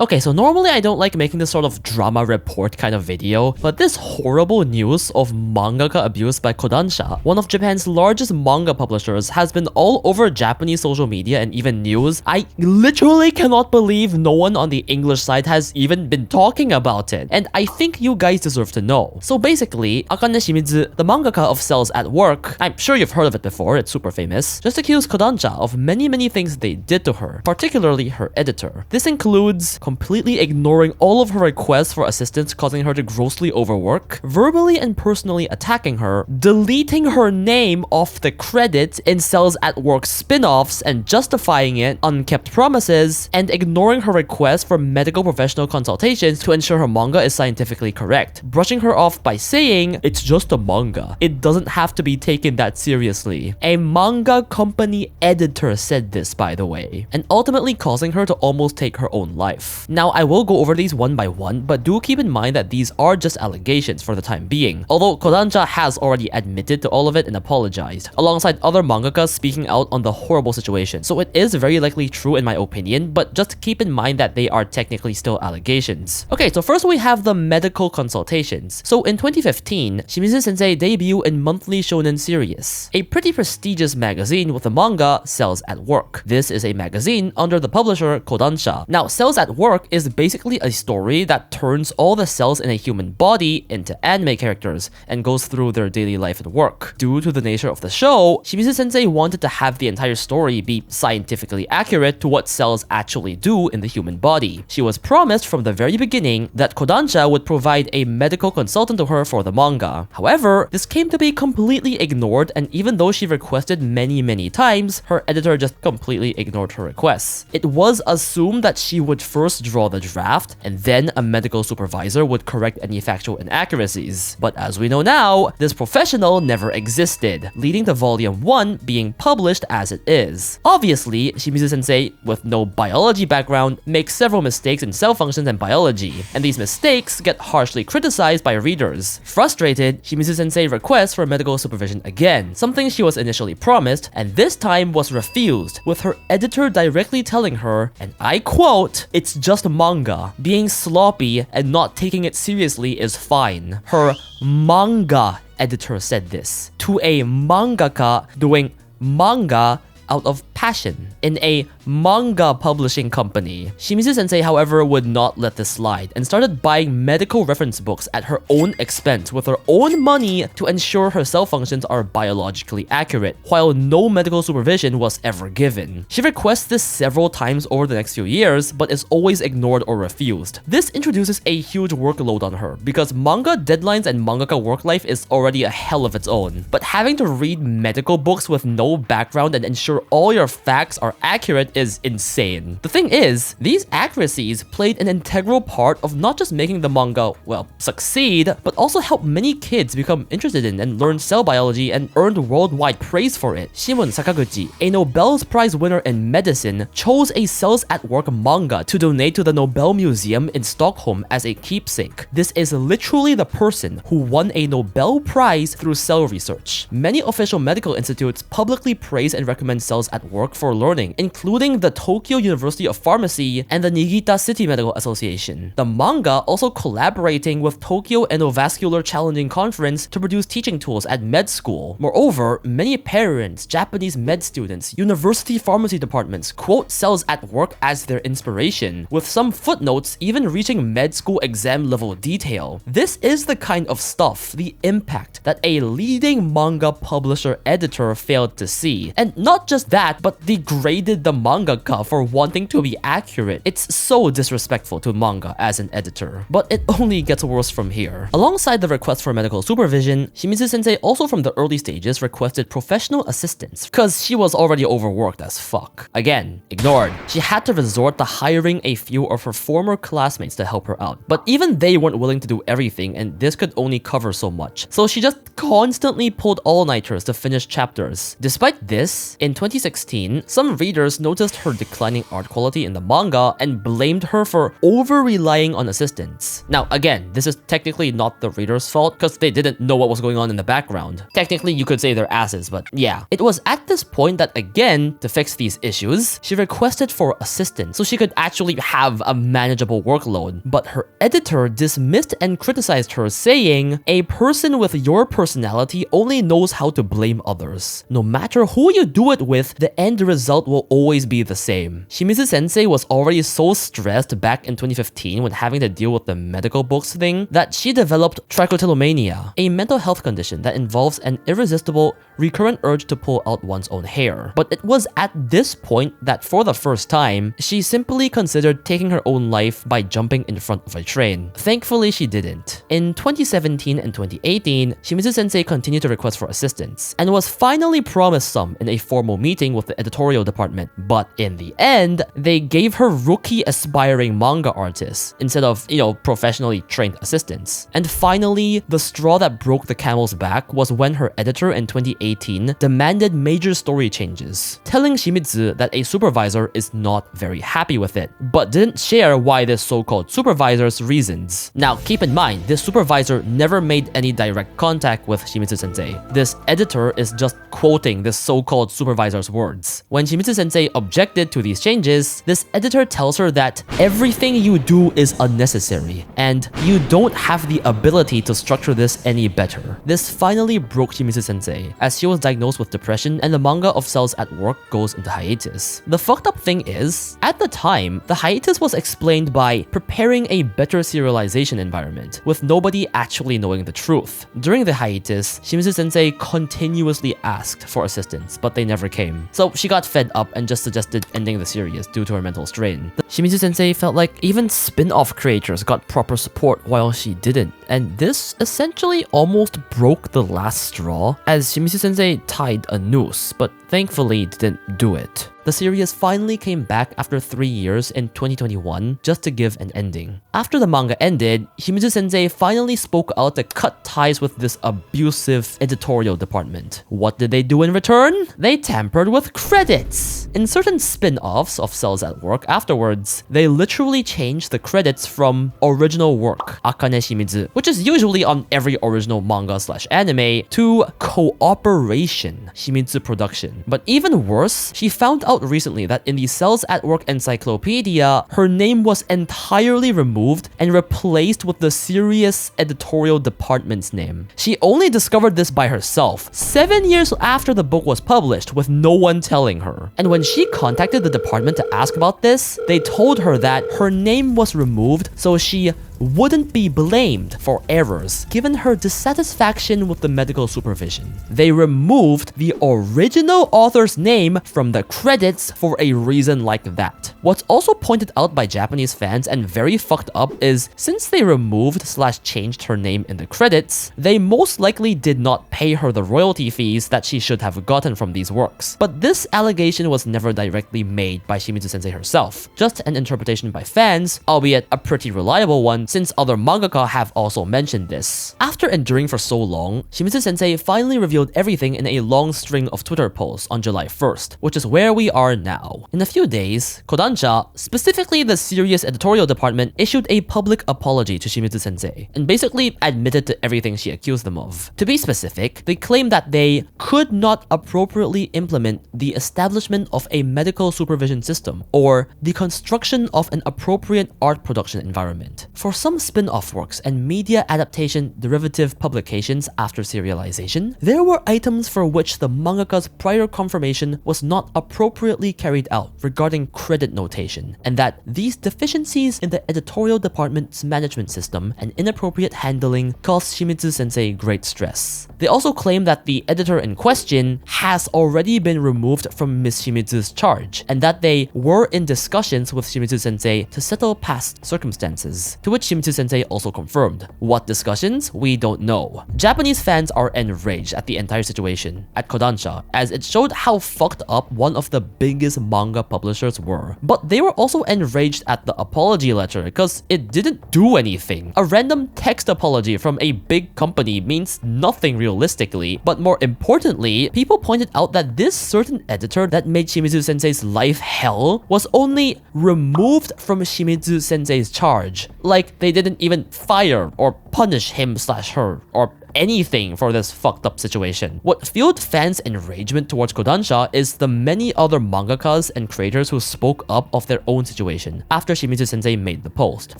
Okay, so normally I don't like making this sort of drama report kind of video, but this horrible news of mangaka abuse by Kodansha, one of Japan's largest manga publishers, has been all over Japanese social media and even news. I literally cannot believe no one on the English side has even been talking about it, and I think you guys deserve to know. So basically, Akane Shimizu, the mangaka of Cells at Work, I'm sure you've heard of it before, it's super famous, just accused Kodansha of many things they did to her, particularly her editor. This includes completely ignoring all of her requests for assistance, causing her to grossly overwork, verbally and personally attacking her, deleting her name off the credits in Cells at Work spin-offs and justifying it, unkept promises, and ignoring her request for medical professional consultations to ensure her manga is scientifically correct, brushing her off by saying, "It's just a manga. It doesn't have to be taken that seriously." A manga company editor said this, by the way, and ultimately causing her to almost take her own life. Now, I will go over these one by one, but do keep in mind that these are just allegations for the time being, although Kodansha has already admitted to all of it and apologized, alongside other mangakas speaking out on the horrible situation. So it is very likely true in my opinion, but just keep in mind that they are technically still allegations. Okay, so first we have the medical consultations. So in 2015, Shimizu sensei debuted in Monthly Shonen Series, a pretty prestigious magazine with the manga Cells at Work. This is a magazine under the publisher Kodansha. Now, Cells at Work is basically a story that turns all the cells in a human body into anime characters and goes through their daily life at work. Due to the nature of the show, Shimizu sensei wanted to have the entire story be scientifically accurate to what cells actually do in the human body. She was promised from the very beginning that Kodansha would provide a medical consultant to her for the manga. However, this came to be completely ignored, and even though she requested many times, her editor just completely ignored her requests. It was assumed that she would first draw the draft, and then a medical supervisor would correct any factual inaccuracies. But as we know now, this professional never existed, leading to Volume 1 being published as it is. Obviously, Shimizu sensei, with no biology background, makes several mistakes in cell functions and biology, and these mistakes get harshly criticized by readers. Frustrated, Shimizu sensei requests for medical supervision again, something she was initially promised, and this time was refused, with her editor directly telling her, and I quote, "It's just manga. Being sloppy and not taking it seriously is fine." Her manga editor said this to a mangaka doing manga out of passion in a manga publishing company. Shimizu sensei, however, would not let this slide and started buying medical reference books at her own expense with her own money to ensure her cell functions are biologically accurate, while no medical supervision was ever given. She requests this several times over the next few years, but is always ignored or refused. This introduces a huge workload on her because manga deadlines and mangaka work life is already a hell of its own. But having to read medical books with no background and ensure all your facts are accurate is insane. The thing is, these accuracies played an integral part of not just making the manga, well, succeed, but also help many kids become interested in and learn cell biology and earned worldwide praise for it. Shimon Sakaguchi, a Nobel Prize winner in medicine, chose a Cells at Work manga to donate to the Nobel Museum in Stockholm as a keepsake. This is literally the person who won a Nobel Prize through cell research. Many official medical institutes publicly praise and recommend Cells at Work for learning, including the Tokyo University of Pharmacy and the Niigata City Medical Association. The manga also collaborating with Tokyo Endovascular Challenging Conference to produce teaching tools at med school. Moreover, many parents, Japanese med students, university pharmacy departments quote Cells at Work as their inspiration, with some footnotes even reaching med school exam level detail. This is the kind of stuff, the impact, that a leading manga publisher editor failed to see. And not just that, but degraded the mangaka for wanting to be accurate. It's so disrespectful to manga as an editor. But it only gets worse from here. Alongside the request for medical supervision, Shimizu sensei also from the early stages requested professional assistance because she was already overworked as fuck. Again, ignored. She had to resort to hiring a few of her former classmates to help her out. But even they weren't willing to do everything, and this could only cover so much. So she just constantly pulled all-nighters to finish chapters. Despite this, in 2016, some Some readers noticed her declining art quality in the manga and blamed her for over-relying on assistants. Now, again, this is technically not the reader's fault because they didn't know what was going on in the background. Technically, you could say they're asses, but yeah. It was at this point that, again, to fix these issues, she requested for assistance so she could actually have a manageable workload. But her editor dismissed and criticized her, saying, "A person with your personality only knows how to blame others. No matter who you do it with, the end result will always be the same." Shimizu sensei was already so stressed back in 2015 when having to deal with the medical books thing that she developed trichotillomania, a mental health condition that involves an irresistible, recurrent urge to pull out one's own hair. But it was at this point that for the first time, she simply considered taking her own life by jumping in front of a train. Thankfully, she didn't. In 2017 and 2018, Shimizu sensei continued to request for assistance and was finally promised some in a formal meeting with the editorial department. But in the end, they gave her rookie aspiring manga artists instead of, professionally trained assistants. And finally, the straw that broke the camel's back was when her editor in 2018 demanded major story changes, telling Shimizu that a supervisor is not very happy with it, but didn't share why this so-called supervisor's reasons. Now, keep in mind, this supervisor never made any direct contact with Shimizu sensei. This editor is just quoting this so-called supervisor's words. When Shimizu sensei objected to these changes, this editor tells her that everything you do is unnecessary, and you don't have the ability to structure this any better. This finally broke Shimizu sensei, as she was diagnosed with depression and the manga of Cells at Work goes into hiatus. The fucked up thing is, at the time, the hiatus was explained by preparing a better serialization environment, with nobody actually knowing the truth. During the hiatus, Shimizu sensei continuously asked for assistance, but they never came. So she got fed up and just suggested ending the series due to her mental strain. Shimizu sensei felt like even spin-off creators got proper support while she didn't, and this essentially almost broke the last straw, as Shimizu sensei tied a noose, but thankfully didn't do it. The series finally came back after 3 years in 2021 just to give an ending. After the manga ended, Shimizu sensei finally spoke out to cut ties with this abusive editorial department. What did they do in return? They tampered with credits! In certain spin-offs of Cells at Work afterwards, they literally changed the credits from original work, Akane Shimizu, which is usually on every original manga/anime, to cooperation, Shimizu production. But even worse, she found out recently that in the Cells at Work encyclopedia, her name was entirely removed and replaced with the serious editorial department's name. She only discovered this by herself 7 years after the book was published, with no one telling her. And when she contacted the department to ask about this, they told her that her name was removed so she wouldn't be blamed for errors given her dissatisfaction with the medical supervision. They removed the original author's name from the credits for a reason like that. What's also pointed out by Japanese fans and very fucked up is, since they removed/changed her name in the credits, they most likely did not pay her the royalty fees that she should have gotten from these works. But this allegation was never directly made by Shimizu sensei herself, just an interpretation by fans, albeit a pretty reliable one, since other mangaka have also mentioned this. After enduring for so long, Shimizu sensei finally revealed everything in a long string of Twitter posts on July 1st, which is where we are now. In a few days, Kodansha, specifically the serious editorial department, issued a public apology to Shimizu sensei, and basically admitted to everything she accused them of. To be specific, they claimed that they could not appropriately implement the establishment of a medical supervision system, or the construction of an appropriate art production environment. For some spin-off works and media adaptation derivative publications after serialization, there were items for which the mangaka's prior confirmation was not appropriately carried out regarding credit notation, and that these deficiencies in the editorial department's management system and inappropriate handling caused Shimizu sensei great stress. They also claim that the editor in question has already been removed from Miss Shimizu's charge, and that they were in discussions with Shimizu sensei to settle past circumstances, to which Shimizu sensei also confirmed. What discussions? We don't know. Japanese fans are enraged at the entire situation at Kodansha, as it showed how fucked up one of the biggest manga publishers were. But they were also enraged at the apology letter because it didn't do anything. A random text apology from a big company means nothing realistically, but more importantly, people pointed out that this certain editor that made Shimizu sensei's life hell was only removed from Shimizu sensei's charge. Like, they didn't even fire or punish him/her or anything for this fucked up situation. What fueled fans' enragement towards Kodansha is the many other mangakas and creators who spoke up of their own situation after Shimizu sensei made the post.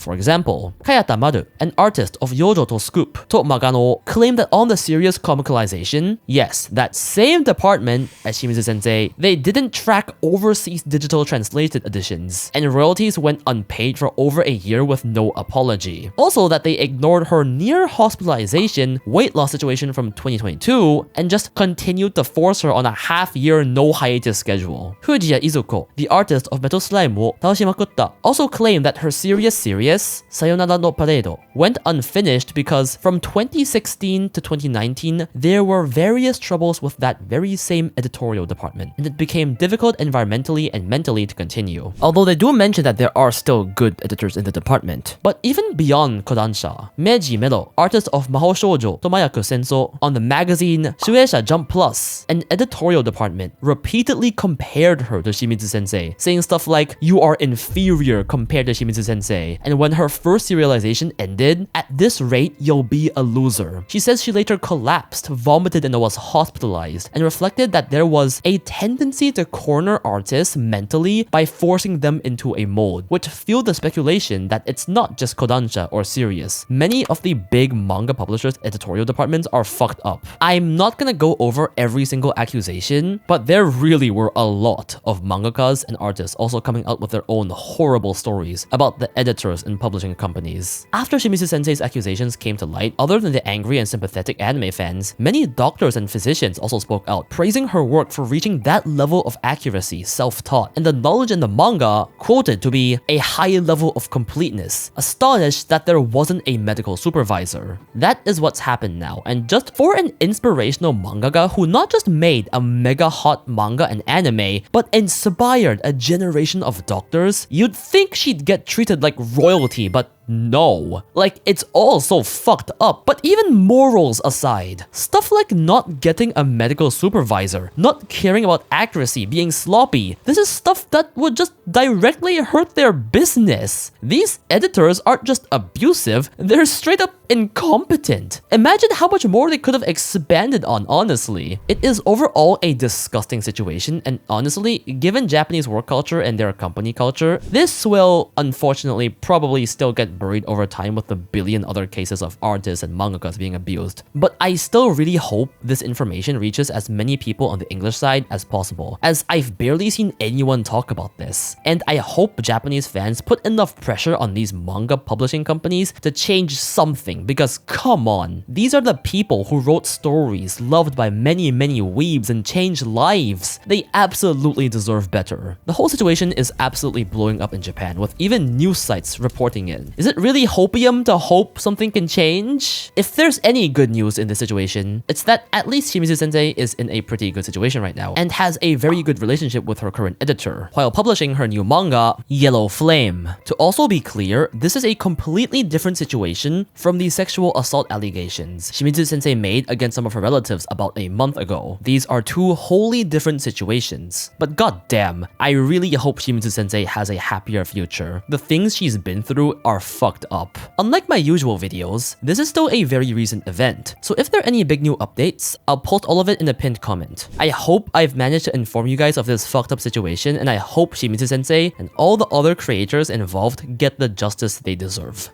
For example, Kayata Maru, an artist of Yojo to Scoop to Magano, claimed that on the serious comicalization, yes, that same department as Shimizu sensei, they didn't track overseas digital translated editions, and royalties went unpaid for over a year with no apology. Also, that they ignored her near hospitalization weight loss situation from 2022 and just continued to force her on a half-year no hiatus schedule. Fujiya Izuko, the artist of Metal Slime wo Taoshimakutta, also claimed that her serious Sayonara no Parade went unfinished because from 2016 to 2019 there were various troubles with that very same editorial department, and it became difficult environmentally and mentally to continue. Although they do mention that there are still good editors in the department. But even beyond Kodansha, Meiji Melo, artist of Mahou Shoujo Tomayaku Senso, on the magazine Shueisha Jump Plus, an editorial department repeatedly compared her to Shimizu sensei, saying stuff like, "You are inferior compared to Shimizu sensei, and when her first serialization ended, at this rate you'll be a loser." She says she later collapsed, vomited, and was hospitalized, and reflected that there was a tendency to corner artists mentally by forcing them into a mold, which fueled the speculation that it's not just Kodansha or Sirius. Many of the big manga publishers' editorial departments are fucked up. I'm not gonna go over every single accusation, but there really were a lot of mangakas and artists also coming out with their own horrible stories about the editors and publishing companies. After Shimizu sensei's accusations came to light, other than the angry and sympathetic anime fans, many doctors and physicians also spoke out, praising her work for reaching that level of accuracy, self-taught, and the knowledge in the manga quoted to be a high level of completeness, astonished that there wasn't a medical supervisor. That is what's happened now, and just for an inspirational mangaka who not just made a mega hot manga and anime, but inspired a generation of doctors, you'd think she'd get treated like royalty, but no. Like, it's all so fucked up. But even morals aside, stuff like not getting a medical supervisor, not caring about accuracy, being sloppy, this is stuff that would just directly hurt their business. These editors aren't just abusive, they're straight up incompetent. Imagine how much more they could have expanded on, honestly. It is overall a disgusting situation, and honestly, given Japanese work culture and their company culture, this will unfortunately probably still get buried over time with the billion other cases of artists and mangakas being abused. But I still really hope this information reaches as many people on the English side as possible, as I've barely seen anyone talk about this. And I hope Japanese fans put enough pressure on these manga publishing companies to change something, because come on, these are the people who wrote stories loved by many weebs and changed lives. They absolutely deserve better. The whole situation is absolutely blowing up in Japan, with even news sites reporting it. Is it really hopium to hope something can change? If there's any good news in this situation, it's that at least Shimizu sensei is in a pretty good situation right now and has a very good relationship with her current editor, while publishing her new manga, Yellow Flame. To also be clear, this is a completely different situation from the sexual assault allegations Shimizu sensei made against some of her relatives about a month ago. These are two wholly different situations. But goddamn, I really hope Shimizu sensei has a happier future. The things she's been through are fucked up. Unlike my usual videos, this is still a very recent event, so if there are any big new updates, I'll post all of it in a pinned comment. I hope I've managed to inform you guys of this fucked up situation, and I hope Shimizu sensei and all the other creators involved get the justice they deserve.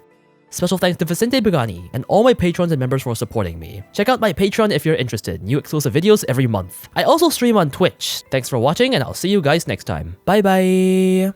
Special thanks to Vicente Bugani and all my patrons and members for supporting me. Check out my Patreon if you're interested. New exclusive videos every month. I also stream on Twitch. Thanks for watching, and I'll see you guys next time. Bye bye!